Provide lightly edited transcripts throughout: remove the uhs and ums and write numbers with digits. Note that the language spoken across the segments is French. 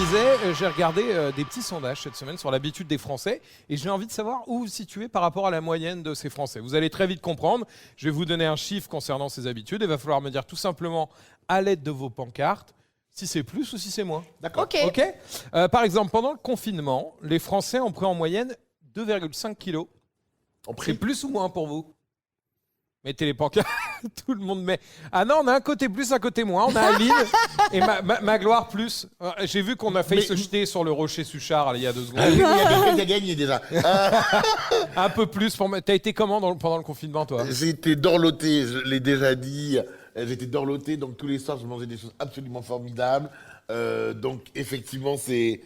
disais, j'ai regardé des petits sondages cette semaine sur l'habitude des Français et j'ai envie de savoir où vous vous situez par rapport à la moyenne de ces Français. Vous allez très vite comprendre. Je vais vous donner un chiffre concernant ces habitudes. Il va falloir me dire tout simplement, à l'aide de vos pancartes, si c'est plus ou si c'est moins. D'accord. Ok. Par exemple, pendant le confinement, les Français ont pris en moyenne 2,5 kilos. C'est plus ou moins pour vous? Mettez les pancartes, tout le monde met. Ah non, on a un côté plus, un côté moins. On a Aline et Magloire plus. J'ai vu qu'on a failli se jeter sur le rocher Suchard il y a 2 secondes. Il y a quelqu'un qui a gagné déjà. Un peu plus. T'as été comment pendant le confinement, toi? J'ai été dorloté, je l'ai déjà dit. J'étais dorloté, donc tous les soirs, je mangeais des choses absolument formidables. Donc, effectivement, c'est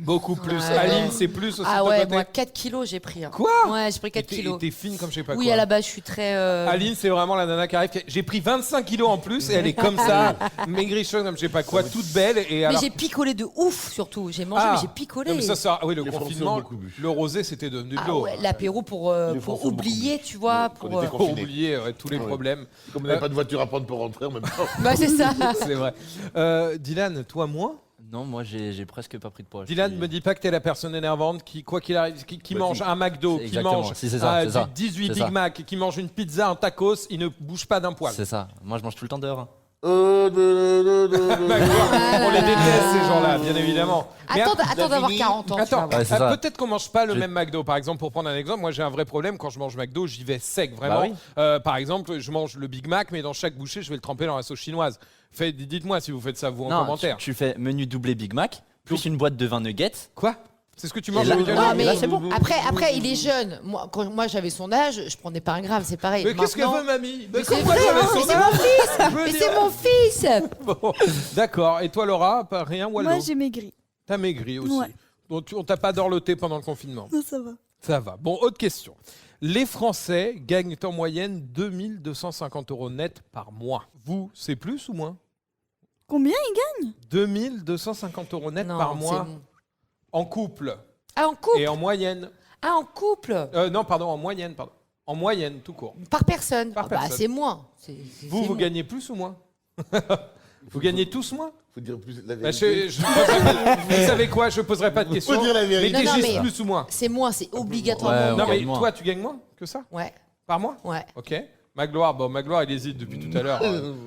beaucoup plus. Aline, c'est plus aussi Ah de ton ouais, côté? moi 4 kilos j'ai pris. Quoi? Ouais, j'ai pris 4 Et kilos. t'es fine comme je sais pas quoi. Oui, à la base, je suis très... Aline, c'est vraiment la nana qui arrive. J'ai pris 25 kilos en plus et elle est comme ça, maigrichonne comme je sais pas quoi, toute belle. Et Mais alors... j'ai picolé de ouf, surtout. J'ai mangé, mais j'ai picolé. Non, mais ça, oui, le Les Français confinement, ont beaucoup bu. le rosé, c'était de Ah l'eau. ouais, l'apéro pour Français ont oublier, beaucoup bu. tu vois. Ouais, Pour, on était Pour confinés. oublier tous les Ah ouais. problèmes. Comme on n'avait pas de voiture à prendre pour rentrer en même temps. Bah, c'est ça. C'est vrai. Dylan, toi, moins? Non, moi j'ai presque pas pris de poids. Dylan, me dis pas que t'es la personne énervante qui, quoi qu'il arrive, qui Ouais, mange si. un McDo, C'est qui exactement. mange Si, c'est ça, c'est ça. 18 C'est Big ça. Mac, qui mange une pizza, un tacos, il ne bouge pas d'un poil. C'est ça. Moi je mange tout le temps dehors. hein. On les déteste, ces gens-là, bien évidemment. Mais Attends d'avoir 40 ans. tu vas Attends, voir. Ouais, c'est ça. peut-être qu'on mange pas le même McDo. Par exemple, pour prendre un exemple, moi j'ai un vrai problème quand je mange McDo, j'y vais sec, vraiment. Bah oui. Par exemple, je mange le Big Mac, mais dans chaque bouchée, je vais le tremper dans la sauce chinoise. Dites-moi si vous faites ça vous en Non, commentaire. tu fais menu doublé Big Mac, plus une boîte de 20 nuggets. Quoi? C'est ce que tu manges là- habituellement? Non, Et mais là, c'est bon. après, il est jeune. Quand moi j'avais son âge, je prenais pas un gramme, c'est pareil. Mais qu'est-ce qu'elle Maintenant- veut, mamie? Mais C'est pourquoi vrai, j'avais hein, son mais c'est âge? mon fils. Je veux Mais dire- c'est mon fils. Bon, d'accord. Et toi, Laura, pas rien ou Moi, j'ai maigri. T'as maigri aussi. Ouais. Donc on t'a pas dorloté pendant le confinement. Non, ça va. Ça va. Bon, autre question. Les Français gagnent en moyenne 2250 € net par mois. Vous, c'est plus ou moins? Combien 2250 € net Non, par c'est mois bon. en couple Ah, en couple. et en moyenne. Ah, en couple. Non, pardon, en moyenne, pardon. En moyenne, tout court. Par personne. Par Ah, bah, personne. c'est moins. Vous gagnez plus ou moins? Vous gagnez tous moins? Faut dire plus la Bah, vérité. vous savez quoi? Je poserai pas de questions. Faut dire la vérité. Mettez Non, juste mais- plus ou moins. C'est moins, c'est obligatoirement Ouais, Non, moins. mais moins. toi, tu gagnes moins que ça? Ouais, Par mois? ouais. Ok. Magloire, Magloire, il hésite depuis tout à l'heure.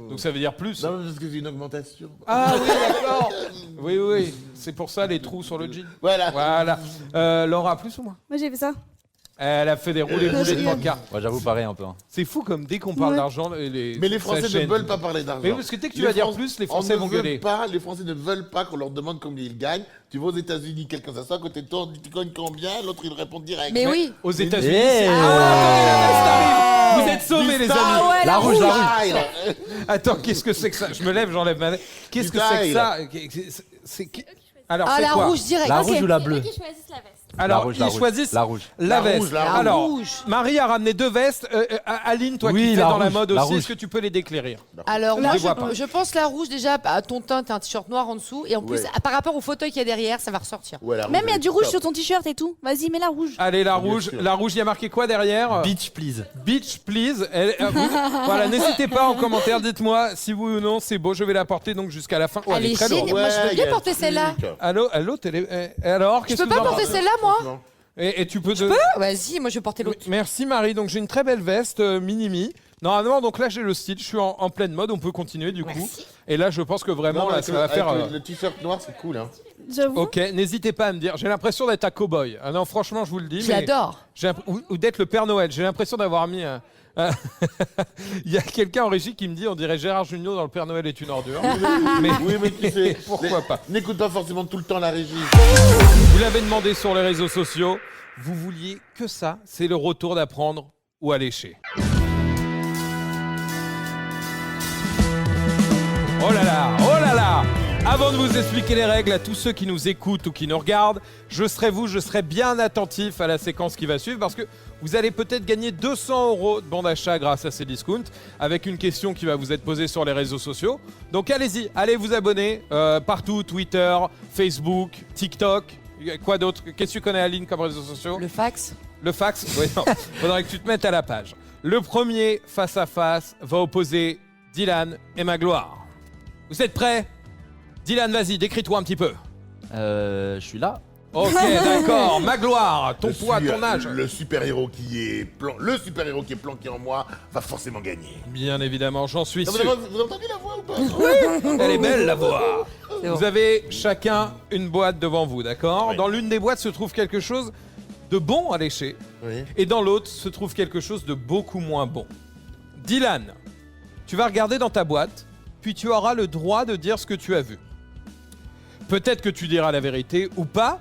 Donc ça veut dire plus. Non, parce que c'est une augmentation. Ah oui, d'accord. Oui. C'est pour ça les trous sur le jean. Voilà. Voilà. Laura, plus ou moins? Moi, j'ai fait ça. Elle a fait des roulés-boulés de pancarte. Moi j'avoue pareil un peu. hein. C'est fou comme dès qu'on parle Ouais. d'argent, Mais les Français ne veulent pas parler d'argent. Mais parce que dès que tu vas dire plus, les Français vont gueuler. Les Français ne veulent pas qu'on leur demande combien ils gagnent. Tu vas aux États-Unis, quelqu'un s'assoit à côté de toi, on dit tu gagnes combien, l'autre il répond direct. Mais oui. Aux États-Unis. Hey. Vous êtes sauvés, les amis. Ah ouais, La rouge, la rouge. Style. Attends, qu'est-ce que c'est que ça? Je me lève, j'enlève ma. Qu'est-ce que c'est que ça? Alors, Ah, c'est la quoi? rouge direct. La Ok. rouge ou la C'est eux bleue? qui choisissent la veste. Alors, rouge, ils la rouge. choisissent La rouge. la La veste. rouge, la Alors, rouge. Marie a ramené 2 vestes. Aline, toi Oui, qui es la dans la rouge, mode la aussi, rouge. est-ce que tu peux les déclarer? Alors Je moi, les vois pas. je pense la rouge déjà, à ton teint, t'as un t-shirt noir en dessous. Et en plus, Ouais. par rapport au fauteuil qu'il y a derrière, ça va ressortir. Ouais, la Même rouge, il y a elle du est rouge top. sur ton t-shirt et tout. Vas-y, mets la rouge. Allez, la Bien rouge. sûr. La rouge, il y a marqué quoi derrière? Beach please. Beach, please. Voilà, n'hésitez pas en commentaire, dites-moi si oui ou non c'est beau. Je vais la porter donc jusqu'à la fin. Oh, elle Elle est est très lourde. géniale. Moi, je veux Ouais, bien y a un porter celle-là. truc. Allô, alors, Je qu'est-ce peux que pas vous en porter pensez? celle-là, moi Non. Et tu peux... Vas-y, moi je vais porter l'autre. Merci Marie, donc j'ai une très belle veste mini-mi. Normalement, donc là j'ai le style, je suis en pleine mode, on peut continuer du coup. Merci. Et là je pense que vraiment Non, là avec ça va faire... avec le t-shirt noir, c'est cool. Hein. J'avoue. Ok, n'hésitez pas à me dire, j'ai l'impression d'être un cow-boy. Ah non, franchement, je vous le dis. Je mais l'adore. ou d'être le Père Noël. J'ai l'impression d'avoir mis un... Il y a quelqu'un en régie qui me dit, on dirait Gérard Jugnot dans Le Père Noël est une ordure. mais Oui, mais qui sait pourquoi pas. N'écoute pas forcément tout le temps la régie. Vous l'avez demandé sur les réseaux sociaux, vous vouliez que ça, c'est le retour d'apprendre ou à lécher. Oh là là, oh là là! Avant de vous expliquer les règles à tous ceux qui nous écoutent ou qui nous regardent, je serai bien attentif à la séquence qui va suivre parce que vous allez peut-être gagner 200 € de bon d'achat grâce à ces discounts avec une question qui va vous être posée sur les réseaux sociaux. Donc allez-y, allez vous abonner partout, Twitter, Facebook, TikTok, quoi d'autre? Qu'est-ce que tu connais Aline comme réseaux sociaux? Le fax. Le fax? Oui, non. Faudrait que tu te mettes à la page. Le premier face-à-face va opposer Dylan et Magloire. Vous êtes prêts? Dylan, vas-y, décris-toi un petit peu. Je suis là. Ok, d'accord. Magloire, ton Je poids, suis, ton âge. Le super-héros qui est planqué en moi va forcément gagner. Bien évidemment, j'en suis Vous sûr. avez entendu la voix ou pas? Elle est belle la voix. C'est bon. Vous avez chacun une boîte devant vous, d'accord? Oui. Dans l'une des boîtes se trouve quelque chose de bon à lécher Oui. et dans l'autre se trouve quelque chose de beaucoup moins bon. Dylan, tu vas regarder dans ta boîte, puis tu auras le droit de dire ce que tu as vu. Peut-être que tu diras la vérité ou pas.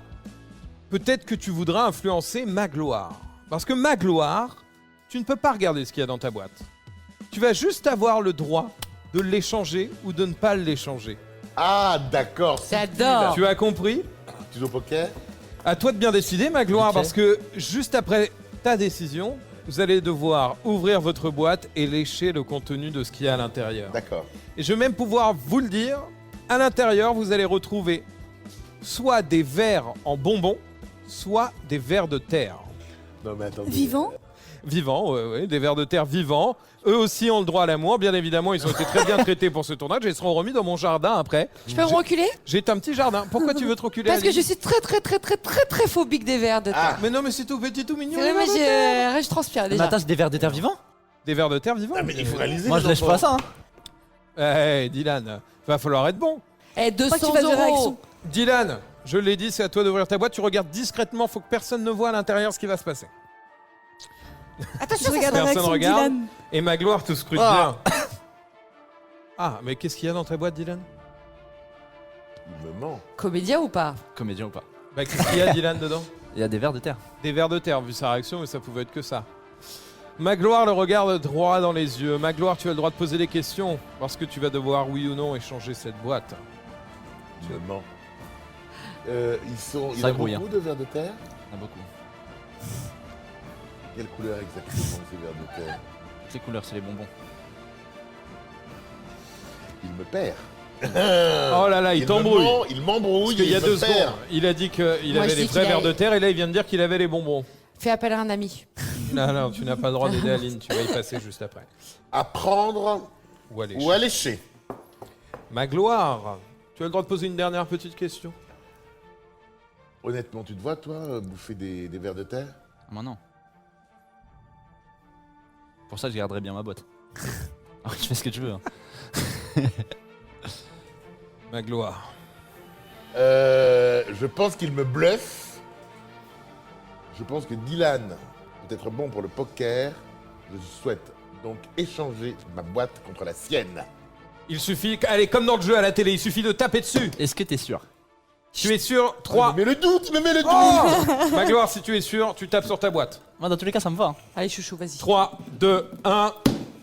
Peut-être que tu voudras influencer Magloire. Parce que Magloire, tu ne peux pas regarder ce qu'il y a dans ta boîte. Tu vas juste avoir le droit de l'échanger ou de ne pas l'échanger. Ah, d'accord. J'adore. Tu as compris? Tu joues au poker? À toi de bien décider, Magloire, Ok. parce que juste après ta décision, vous allez devoir ouvrir votre boîte et lécher le contenu de ce qu'il y a à l'intérieur. D'accord. Et je vais même pouvoir vous le dire, à l'intérieur, vous allez retrouver soit des vers en bonbons, soit des vers de terre. Non, mais attendez. Vivant? Vivants, ouais, des vers de terre vivants. Eux aussi ont le droit à l'amour, bien évidemment, ils ont été très bien traités pour ce tournage et ils seront remis dans mon jardin après. Je peux me reculer? J'ai un petit jardin. Pourquoi tu veux te reculer, Parce que Aline je suis très phobique des vers de terre. Ah, Mais non, mais c'est tout petit, tout mignon. C'est les vrai, vers mais de terre. je transpire Mais déjà. attends, c'est des vers de terre vivants? Des vers de terre vivants. ah, mais il faut réaliser. Moi, les je lèche enfants. pas ça. Hein. Dylan, va falloir être bon. Eh, 200 Pas que tu fasses des euros. réactions. Dylan, je l'ai dit, c'est à toi d'ouvrir ta boîte. Tu regardes discrètement, faut que personne ne voit à l'intérieur ce qui va se passer. Attention, Je regarde la Personne réaction de regarde. Dylan. Et Magloire te scrute Ah. bien. Ah, mais qu'est-ce qu'il y a dans ta boîte, Dylan? Il me ment. Comédien ou pas? Comédien ou pas? Bah, qu'est-ce qu'il y a, Dylan, dedans? Il y a des vers de terre. Des vers de terre, vu sa réaction, mais ça pouvait être que ça. Magloire le regarde droit dans les yeux. Magloire, tu as le droit de poser des questions, parce que tu vas devoir, oui ou non, échanger cette boîte. Il me ment. Il y Ça a grouille, beaucoup de vers de terre. Il y en a beaucoup. Quelle couleur exactement ces vers de terre? Toutes les couleurs, c'est les bonbons. Il me perd. Oh là là, il t'embrouille. Il m'embrouille. Parce qu'il y a il me 2 perd. secondes, il a dit qu'il Moi, avait je les dis vrais qu'il vers a- de terre, et là, il vient de dire qu'il avait les bonbons. Fais appel à un ami. Non, non, tu n'as pas le droit d'aider Aline, tu vas y passer juste après. À prendre Ou aller. ou à lécher. Magloire, tu as le droit de poser une dernière petite question. Honnêtement, tu te vois, toi, bouffer des vers de terre? Moi, non. Pour ça, je garderai bien ma boîte. Alors, tu fais ce que tu veux. Hein. Magloire. Je pense qu'il me bluffe. Je pense que Dylan peut être bon pour le poker. Je souhaite donc échanger ma boîte contre la sienne. Il suffit, allez, comme dans le jeu à la télé, il suffit de taper dessus. Est-ce que t'es sûr? Tu es sûr? Il 3. me met le doute, il me met le doute. Oh Magloire, si tu es sûr, tu tapes sur ta boîte. Moi, dans tous les cas, ça me va. Hein. Allez, chouchou, vas-y. 3, 2, 1.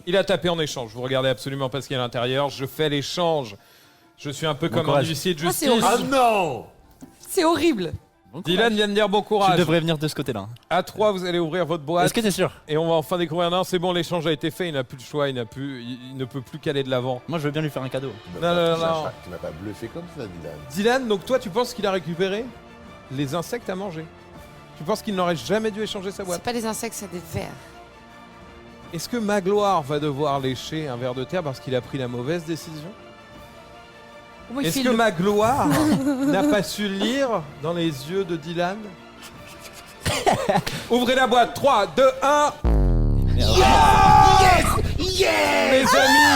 Il a tapé en échange. Vous regardez absolument pas ce qu'il y a à l'intérieur. Je fais l'échange. Je suis un peu comme un courage. huissier de Ah, c'est justice. Ah non! C'est horrible. Bon Dylan courage. vient de dire bon Tu courage. devrais venir de ce côté-là. Hein. À 3, vous allez ouvrir votre boîte. Est-ce que t'es sûr? Et on va enfin découvrir. Non, c'est bon, l'échange a été fait. Il n'a plus de choix. Il ne peut plus qu'aller de l'avant. Moi, je veux bien lui faire un cadeau. Non, non, non. Tu m'as pas bluffé comme ça, Dylan. Dylan, donc toi, tu penses qu'il a récupéré les insectes à manger? Tu penses qu'il n'aurait jamais dû échanger sa boîte? C'est pas des insectes, c'est des vers. Est-ce que Magloire va devoir lécher un ver de terre parce qu'il a pris la mauvaise décision? Comment il Est-ce fait que le- Magloire n'a pas su lire dans les yeux de Dylan? Ouvrez la boîte, 3, 2, 1. Mes amis,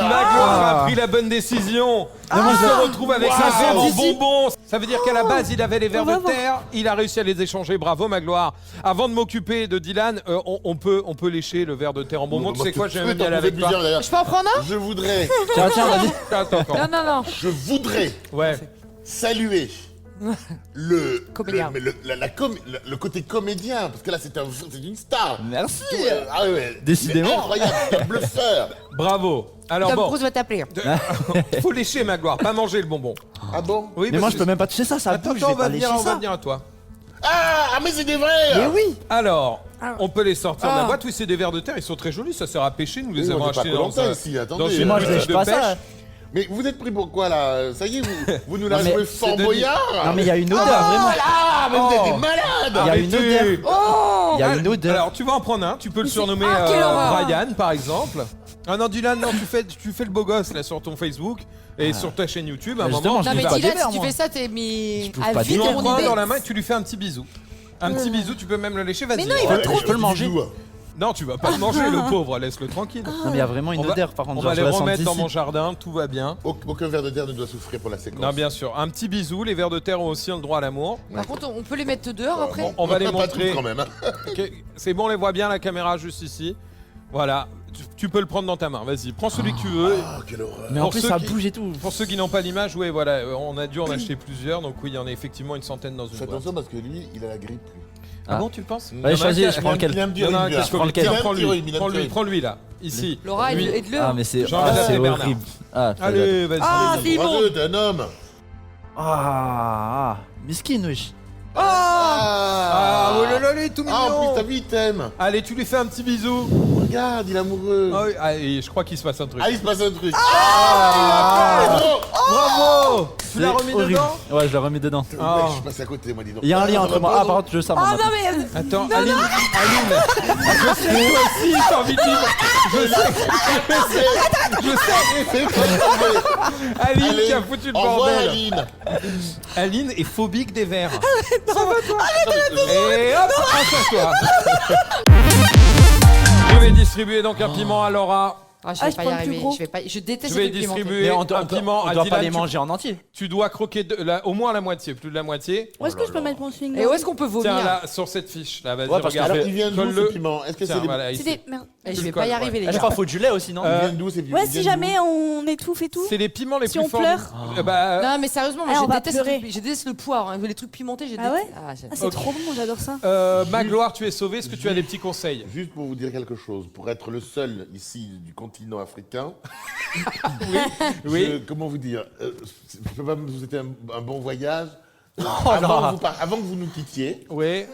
Magloire a pris la bonne décision. Il se retrouve avec sa verre en bonbons. Ça veut dire qu'à la base, il avait les vers On va de voir. terre. Il a réussi à les échanger. Bravo, Magloire. Avant de m'occuper de Dylan, on peut lécher le verre de terre en bonbons. Tu sais quoi, je vais même y aller avec toi. Je peux en prendre un? Je voudrais, Tiens, tiens, vas-y. Attends, attends. Non, non, non. je voudrais Ouais. saluer Comédien. le côté comédien, parce que là c'est une star. Merci. Ah ouais, Décidément. il est incroyable, c'est un bluffeur. Bravo. Alors Tom bon, Cruise va t'appeler. faut lécher Magloire, pas manger le bonbon. Ah bon? Oui, Mais moi, parce je que- peux même pas toucher ça, ça Attends, bouge. attends, Je on vais va pas venir, lécher on va ça. venir à toi. Ah, mais c'est des vrais. Mais oui. Alors, on peut les sortir de la Ah. boîte. Oui, c'est des vers de terre. Ils sont très jolis. Ça sert à pêcher. Nous les Oui, avons on n'est pas achetés dans Koh-Lanta un- ici, dans attendez. une Moi, je boutique lèche de pas pêche. ça. Mais vous êtes pris pour quoi là? Ça y est, vous nous la Non, mais jouez c'est Fort de- Boyard? Non mais il y a une odeur vraiment. Ah, mais vous êtes Oh. des malades! Il y a une odeur. Il y a une odeur. Alors tu vas en prendre un, tu peux le Mais c'est- surnommer quelle horreur. Brian par exemple. Ah non Dylan, non tu fais le beau gosse là sur ton Facebook et sur ta chaîne YouTube à un Mais justement, moment. je Non, dis mais pas Dylan, d'hiver, si tu moi. fais ça, t'es mis trouve à pas vide Tu d'hiver. en mon prends un idée. dans la main et tu lui fais un petit bisou. Un petit bisou, tu peux même le lécher, vas-y. Mais non, il va Je peux le manger. Non, tu vas pas le manger le pauvre, laisse-le tranquille. Non mais il y a vraiment une On va- odeur par contre. On va genre, les je la sens remettre dans d'ici. mon jardin, tout va bien. Aucun ver de terre ne doit souffrir pour la séquence. Non, bien sûr. Un petit bisou, les vers de terre ont aussi le droit à l'amour. Par contre, on peut les mettre dehors après. Bon, On va les pas montrer. tous quand même. Hein. Ok, c'est bon, on les voit bien, la caméra juste ici. Voilà, tu peux le prendre dans ta main, vas-y, prends celui que tu veux. Oh, quelle horreur. Mais en Pour plus ceux ça qui- bouge et tout. Pour ceux qui n'ont pas l'image, oui, voilà, on a dû en acheter plusieurs, donc oui, il y en a effectivement une centaine dans une Fais boîte. attention parce que lui, il a la grippe. lui. Ah bon, tu le penses Allez, choisis, je prends Il lequel. aime Il y en a un bien. qui Je prends lequel. Tiens, Il aime Thierry, prends-lui là, ici. Laura, Lui. aide-le. Ah mais c'est Jean-Baptiste ah, c'est et Bernard. horrible. Ah, fais Allez, vas-y. Ah, vas-y. c'est bon. Bravo, t'es un homme. Ah, miskin, wesh. Ah, oh là là, il est tout Ah, en plus, mignon. ta vie, il t'aime. Allez, tu lui fais un petit bisou. Regarde, il est amoureux. Ah oui, allez, je crois qu'il se passe un truc. Ah, il se passe un truc. Bravo. Bravo. Tu l'as C'est remis horrible. dedans. Ouais, je l'ai remis dedans. Ah. Je suis passé à côté, moi, dis donc. Il y a un lien Ah, entre moi. Ah, par contre, je sens Ah maintenant. non mais Attends, Aline, je sais, toi aussi, t'as envie de vivre. Je sais, Fais pas tomber. Aline Allez, qui a foutu le au revoir, bordel. Aline. Aline est phobique des verres. Ça va toi? Et hop, assois-toi. Je vais distribuer donc un piment à Laura. Ah, je Ah, vais je pas y prends le plus arriver. gros. Je déteste Je vais les trucs pimentés. distribuer Mais un piment on à doit Dylan. pas les manger en entier. Tu dois croquer au moins la moitié, plus de la moitié. où est-ce que je peux mettre mon chewing Et où est-ce qu'on peut vomir? Tiens là, sur cette fiche, là, vas-y, Ouais, parce que regarde. Alors, il vient d'où Colle-le. ce piment? Est-ce que Tiens, c'est des... voilà, C'est ici. des merde. Eh, Je Tu vais le pas y colles, arriver, ouais. les Ah, je gars. crois qu'il faut du lait aussi, non Il vient d'où ces Ouais, si jamais on étouffe et tout. C'est les piments les Si plus on forts. pleure. Bah, Non, mais sérieusement, moi, Ah, on va je déteste pleurer. je déteste le poivre. hein. Les trucs pimentés, je Ah déteste. ouais Ah, j'adore. Ah, c'est Ok. trop bon, j'adore ça. Magloire, tu es sauvé. Est-ce que tu as des petits conseils? Juste pour vous dire quelque chose, pour être le seul ici du continent africain, Oui. comment vous dire, je peux pas vous souhaiter un bon voyage. là. Avant que vous nous quittiez, Oui,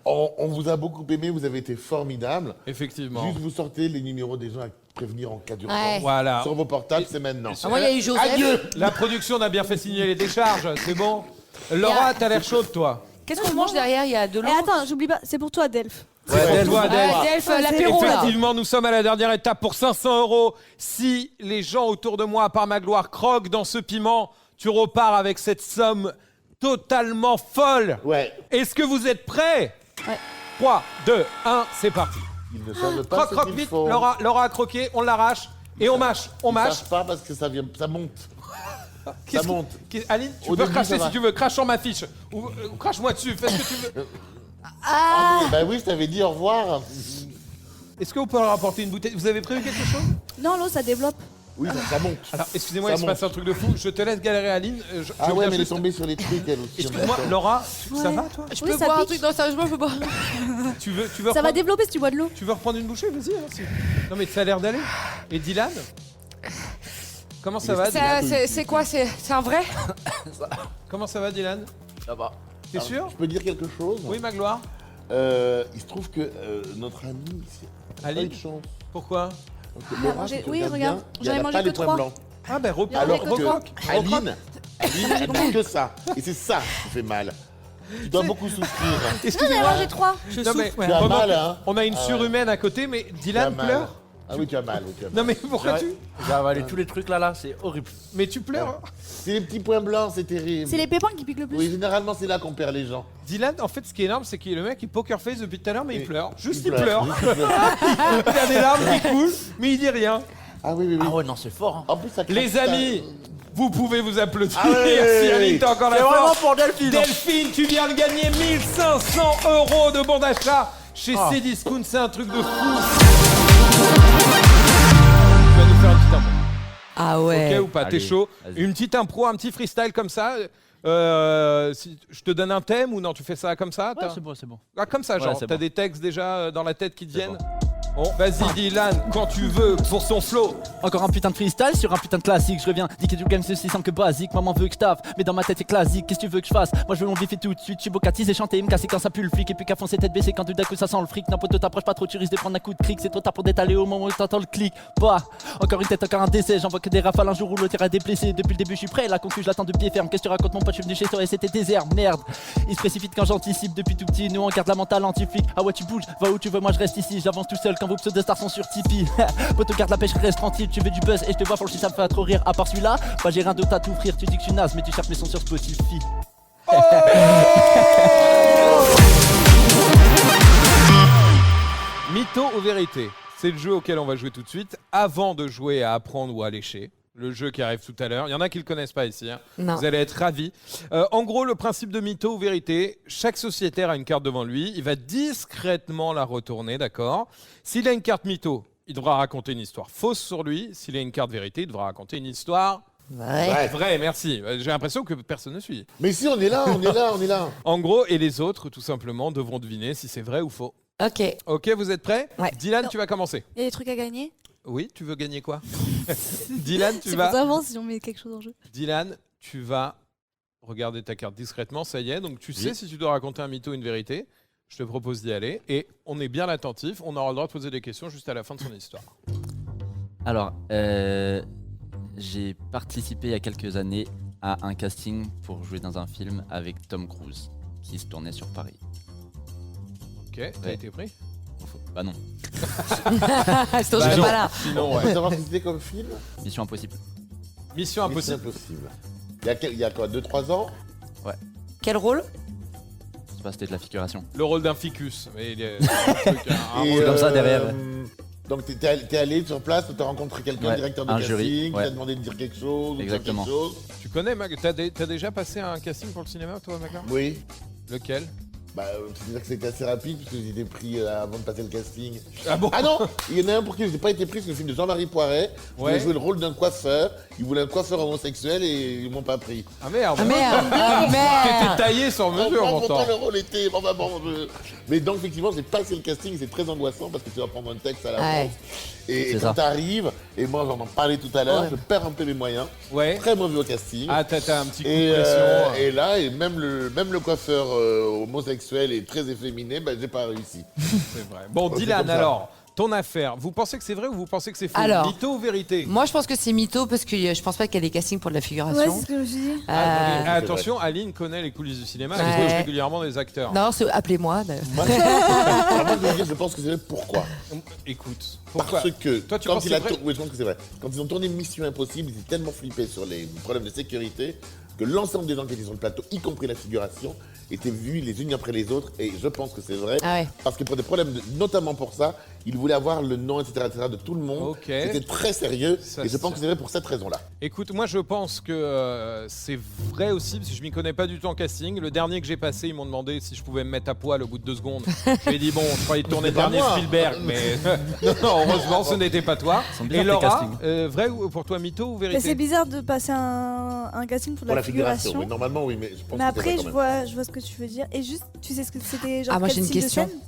on vous a beaucoup aimé, vous avez été formidable. effectivement. Juste vous sortez les numéros des gens à prévenir en cas d'urgence. Ouais. Voilà. Sur vos portables, c'est maintenant. Ah, moi, il y a eu Joseph. Adieu. La production a bien fait signer les décharges, c'est bon. Laura, t'as l'air chaude, toi. Qu'est-ce qu'on mange derrière? Il y a de l'eau. Et attends, j'oublie pas, c'est pour toi, Delph. Ouais, toi, Adèle. Ah, Delph, l'apéro, là. Effectivement, nous sommes à la dernière étape pour 500 €. Si les gens autour de moi, à part Magloire, croquent dans ce piment, tu repars avec cette somme totalement folle. Ouais, Est-ce que vous êtes prêts? Ouais. 3, 2, 1, c'est parti. ils ne savent pas Croque, ce croque qu'il vite. faut. Laura a croqué, on l'arrache et on mâche. On Ils mâche. savent pas parce que ça monte. Qu'est-ce Ça qui- monte. Aline, tu Au peux début, cracher ça si va. tu veux. Crache sur ma fiche. Ou crache-moi dessus. Fais ce que tu veux. Bah oui, je t'avais dit au revoir. Est-ce que vous pouvez leur apporter une bouteille? Vous avez prévu quelque chose? Non, l'eau, ça développe. Oui, ça monte. Alors, excusez-moi, Ça il se passe un truc de fou. Je te laisse galérer, Aline. Je Ah viens ouais, mais elle est juste- tombée sur les trucs, elle aussi. Excuse-moi, Laura, ça Ouais. va toi? Je Oui, peux ça boire un pique. truc? Non, sérieusement, je peux boire. Tu veux Ça va reprendre... développer si tu bois de l'eau. Tu veux reprendre une bouchée? Vas-y. Hein, non mais ça a l'air d'aller. Et Dylan? Comment ça va, Dylan? C'est quoi? C'est un vrai? Comment ça va, Dylan? Ça va. T'es sûr? Je peux dire quelque chose? Oui, Magloire. Il se trouve que notre ami ici a pas Aline eu de chance. Pourquoi? Donc, Laura, si tu oui, regardes regarde, bien, j'en ai elle a mangé pas que les points 3. blancs. Ah ben reprends. Alors que recroque. que Aline, elle n'a que ça. Et c'est ça qui fait mal. Tu dois beaucoup souffrir. J'en ai Excusez-moi. mangé 3. Je Non, mais souffre. ouais. Tu as pendant mal, que- hein? On a une surhumaine à côté, mais Tu as Dylan mal. pleure. Ah oui, tu as mal. Oui, tu as mal. Non mais pourquoi tu? J'ai avalé tous les trucs là, c'est horrible. Mais tu pleures. C'est les petits points blancs, c'est terrible. C'est les pépins qui piquent le plus. Oui, généralement, c'est là qu'on perd les gens. Dylan, en fait, ce qui est énorme, c'est que le mec il poker face depuis tout à l'heure, mais il Et- pleure. Juste il il pleure. Juste, il pleure. Il a des larmes qui coulent, mais il dit rien. Ah oui, oui, oui. Ah ouais, non, c'est fort. Hein. En plus, ça craque Les ça. amis, vous pouvez vous applaudir. Ah oui, oui, Si oui, Aline, oui. t'as encore la C'est vraiment force. pour Delphine. Delphine, tu viens de gagner 1500 € de bon d'achat chez Ah. Cdiscount, c'est un truc de fou. Tu vas nous faire une petite impro. Ah ouais. Ok ou pas? T'es Allez, chaud? vas-y. Une petite impro, un petit freestyle comme ça. Si je te donne un thème ou non, tu fais ça comme ça? Ouais, t'as- c'est bon, c'est bon. Ah, comme ça, Ouais, genre, c'est t'as bon. des textes déjà dans la tête qui te C'est viennent? Bon, vas-y Dylan, quand tu veux, pour son flow. Encore un putain de freestyle sur un putain de classique. Je reviens, dit que du game ceci semble que basique. Maman veut que je taffe, mais dans ma tête c'est classique. Qu'est-ce que tu veux que je fasse? Moi je veux mon bif et tout de suite. Je suis bocatise et chanter et me casser quand ça pue le flic. Et puis qu'à foncer tête baissée quand tout d'un coup ça sent le fric. Non, pote, t'approches pas trop, tu risques de prendre un coup de cric. C'est trop tard pour détaler au moment où t'entends le clic. Bah, encore une tête, encore un décès. J'envoie que des rafales un jour où l'autre ira déblessé. Depuis le début je suis prêt, la concu je l'attends de pied ferme. Qu'est-ce que tu racontes mon pote? Je suis venu chez toi et c'était désert, merde. Il se précipite quand j'anticipe depuis tout petit. Nous on garde la mentale anti-flic. Ah ouais, tu bouges, va où tu veux, moi je reste ici. J'avance tout seul quand vos pseudo-stars sont sur Tipeee. Pote, garde la pêche, reste tranquille. Tu veux du buzz et je te vois pour le shit, ça me fait trop rire. À part celui-là, bah j'ai rien d'autre à t'offrir. Tu dis que je suis naze, mais tu cherches mes sons sur Spotify. Mytho ou vérité? C'est le jeu auquel on va jouer tout de suite. Avant de jouer à apprendre ou à lécher, le jeu qui arrive tout à l'heure. Il y en a qui ne le connaissent pas ici. Hein. Non. Vous allez être ravis. En gros, le principe de mytho ou vérité, chaque sociétaire a une carte devant lui. Il va discrètement la retourner, d'accord? S'il a une carte mytho, il devra raconter une histoire fausse sur lui. S'il a une carte vérité, il devra raconter une histoire Ouais. vraie. Merci. J'ai l'impression que personne ne suit. Mais si, on est là, on est là, on est là. En gros, et les autres, tout simplement, devront deviner si c'est vrai ou faux. Ok. Ok, vous êtes prêts? Ouais. Dylan, tu vas commencer. Il y a des trucs à gagner. Oui, tu veux gagner quoi? Dylan, tu C'est vas... pour savoir si on met quelque chose en jeu. Dylan, tu vas regarder ta carte discrètement, ça y est. Donc tu sais si tu dois raconter un mytho ou une vérité. Je te propose d'y aller. Et on est bien attentif. On aura le droit de poser des questions juste à la fin de son histoire. Alors, j'ai participé il y a quelques années à un casting pour jouer dans un film avec Tom Cruise qui se tournait sur Paris. Ok, t'as Ouais. été pris? Bah non, Sinon, je Bah serais non. pas là. Sinon, On ouais. peut savoir si c'était comme film. Mission Impossible. Mission impossible. Impossible. Il y a quoi, 2-3 ans? Quel rôle? Je sais pas, c'était de la figuration. Le rôle d'un ficus. Mais il est un truc, un Et, rôle- comme ça, derrière. Donc t'es allé sur place, t'as rencontré quelqu'un, Ouais, directeur de un casting, jury, qui ouais. t'a demandé de dire quelque chose, ou de faire Exactement. quelque chose. Tu connais, Mag? T'as déjà passé un casting pour le cinéma, toi, Maca? Oui. Lequel? Bah, c'est-à-dire que c'était assez rapide, puisque j'ai été pris avant de passer le casting. Ah bon? Ah non, il y en a un pour qui je n'ai pas été pris, c'est le film de Jean-Marie Poiret. Je Ouais. voulais jouer le rôle d'un coiffeur. Il voulait un coiffeur homosexuel et ils m'ont pas pris. Ah merde! Ah merde. Ah T'étais merde. taillé sur mesure, Pourtant, pourtant. le rôle était... Mais donc, effectivement, j'ai passé le casting, c'est très angoissant parce que tu vas prendre un texte à la Ouais. France. Et C'est quand ça. t'arrives, et moi j'en parlais tout à l'heure, Ouais. je perds un peu mes moyens. Ouais. Très mauvais au casting. Ah, t'as un petit coup Et, de pression. et là, et même le coiffeur homosexuel et très efféminé, ben, j'ai pas réussi. C'est vrai. Bon, C'est Dylan, comme ça. alors, ton affaire, vous pensez que c'est vrai ou vous pensez que c'est faux? Alors. Mytho ou vérité? Moi, je pense que c'est mytho parce que je pense pas qu'il y a des castings pour de la Ouais, figuration. c'est ce que je me suis dit. Ah, mais Euh, attention, Aline connaît les coulisses du cinéma, elle Ouais. coach régulièrement des acteurs. Non, appelez-moi. Moi, alors moi, je veux dire, je pense que c'est vrai. Pourquoi? Écoute, pourquoi? Parce que Toi, tu quand penses il que a c'est vrai? oui, je pense que c'est vrai. Quand ils ont tourné Mission Impossible, ils étaient tellement flippés sur les problèmes de sécurité que l'ensemble des gens qui étaient sur le plateau, y compris la figuration, étaient vus les unes après les autres. Et je pense que c'est vrai. Ah ouais. Parce que pour des problèmes, notamment pour ça, ils voulaient avoir le nom, etc., de tout le monde. Ok. C'était très sérieux. Ça, et je pense c'est- que c'est vrai pour cette raison-là. Écoute, moi je pense que c'est vrai aussi, parce que je m'y connais pas du tout en casting. Le dernier que j'ai passé, ils m'ont demandé si je pouvais me mettre à poil au bout de 2 secondes. Je lui ai dit, bon, je croyais tourner le pas dernier moi. Spielberg, mais non, heureusement, ce n'était pas toi. Ils sont bizarres, Et tes Laura, castings. vrai ou pour toi, mytho ou Mais c'est vérité? bizarre de passer un casting pour de Pour la la figuration. figuration. Mais normalement, oui, mais je pense Mais que après, c'est je vrai vois ce que tu veux dire. Et juste, tu sais ce que c'était genre Ah, moi, quel j'ai une type de question. scène?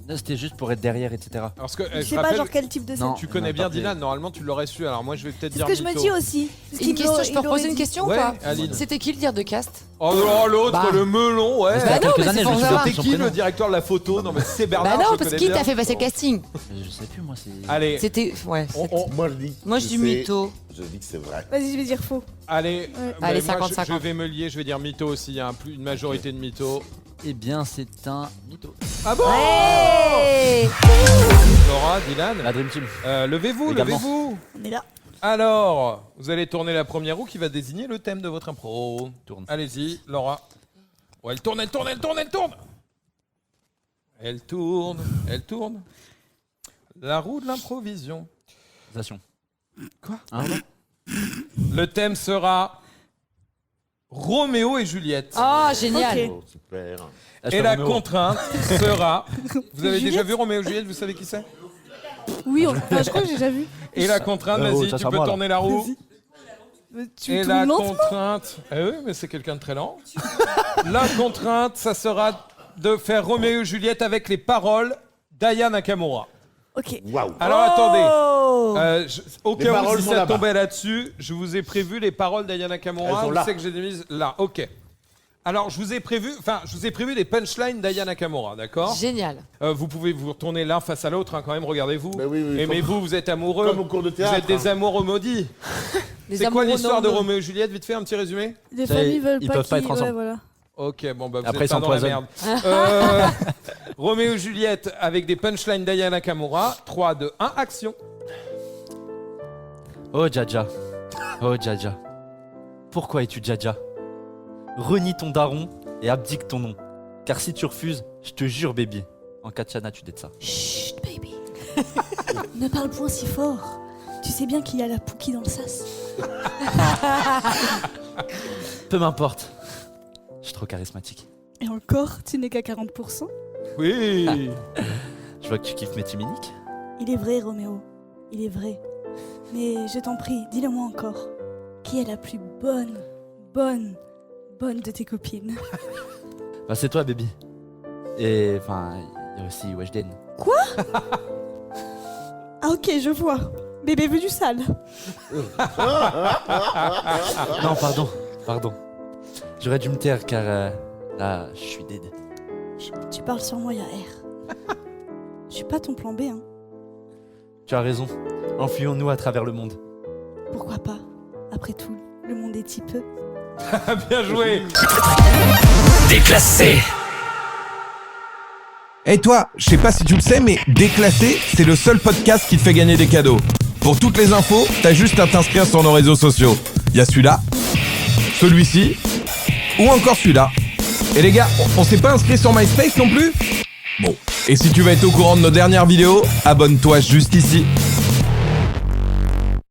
Non, c'était juste pour être derrière, etc. Parce que Je je sais pas rappelle, genre quel type de scène. Non. tu connais on a bien pas fait. Dylan, normalement tu l'aurais su. Alors moi je vais peut-être C'est dire ce que je me mytho. dis aussi. Parce Une qu'il question, l'aurait- je il peux l'aurait reposer une dit. question Ouais, ou pas? Aline. C'était qui le dire de cast? Oh l'autre, Bah. le melon, ouais. C'était il y a Bah non, quelques mais années, c'est je me pour souviens savoir. plus C'est de son qui le prénom. directeur de la photo? Non mais c'est Bah Bernard. non, je parce connais qui bien. t'a fait passer le casting? Je sais plus, moi, c'est. Allez, C'était. Ouais. Moi, je dis. Moi, je dis que c'est- mytho. Je dis que c'est vrai. Vas-y, je vais dire faux. allez, Allez, moi, 50-50. je vais me lier, je vais dire mytho aussi. Il y a une majorité de mytho. Eh bien, c'est un mytho. Ah bon? Hey. Laura, Dylan, La Dream Team. levez-vous, Également. levez-vous. On est là. Alors, vous allez tourner la première roue qui va désigner le thème de votre impro. Tourne. Allez-y, Laura. Oh, elle tourne, elle tourne, elle tourne, elle tourne. Elle tourne, elle tourne. La roue de l'improvision. Sensation. Quoi? Hein, Le thème sera Roméo et Juliette. Oh, génial. Ok. Oh, super. Et la contrainte sera... Vous avez déjà Juliette vu Roméo et Juliette? Vous savez qui c'est? Oui, enfin, je crois que j'ai déjà vu. Et la contrainte, Oh, vas-y, ça tu sera peux moi, là. tourner la roue. Tu Et tournes la lentement. contrainte... Eh oui, mais c'est quelqu'un de très lent. La contrainte, ça sera de faire Roméo et Juliette avec les paroles d'Aya Nakamura. Ok. Waouh. Alors attendez. Oh Au Les cas où paroles si sont ça là-bas. tombait là-dessus, je vous ai prévu les paroles d'Ayana Kamura. Elles sont Vous là. savez que j'ai des mises là. Ok. Alors je vous ai prévu les punchlines d'Ayana Kamura, d'accord? Génial. Vous pouvez vous retourner l'un face à l'autre, hein, quand même. Regardez-vous. Ben oui, Aimez-vous, vous êtes amoureux. Comme au cours de Vous théâtre. êtes des amoureux maudits. Les C'est quoi amoureux l'histoire de normaux. Roméo et Juliette? Vite fait, un petit résumé. Les Ça, familles veulent ils pas peuvent pas qu'ils- être ensemble. Ouais, voilà. Ok, bon, bah vous Après, êtes pas dans la s'empoisonnent. merde. Roméo et Juliette avec des punchlines d'Ayana Kamura. 3, 2, 1, action. Oh Jaja, oh Jaja, pourquoi es-tu Jaja? Renie ton daron et abdique ton nom. Car si tu refuses, je te jure baby, en Katchana tu dettes ça. Chut, baby. Ne parle point si fort. Tu sais bien qu'il y a la Pookie dans le sas. Peu m'importe, je suis trop charismatique. Et encore, tu n'es qu'à 40%. Oui. Je vois que tu kiffes mes timiniques. Il est vrai, Roméo. Il est vrai. Mais je t'en prie, dis-le-moi encore. Qui est la plus bonne de tes copines? Bah c'est toi baby. Et enfin, il y a aussi Weshden. Ah ok, je vois. Bébé veut du sale. Non pardon. J'aurais dû me taire car là je suis dead. Tu parles sur moi, R. Je suis pas ton plan B, hein. Tu as raison, enfuyons-nous à travers le monde. Pourquoi pas? Après tout, le monde est si peu. Bien joué. Déclassé. Et toi, je sais pas si tu le sais, mais Déclassé, c'est le seul podcast qui te fait gagner des cadeaux. Pour toutes les infos, t'as juste à t'inscrire sur nos réseaux sociaux. Il y a celui-là, celui-ci, ou encore celui-là. Et les gars, on s'est pas inscrit sur MySpace non plus? Bon, et si tu veux être au courant de nos dernières vidéos, abonne-toi juste ici.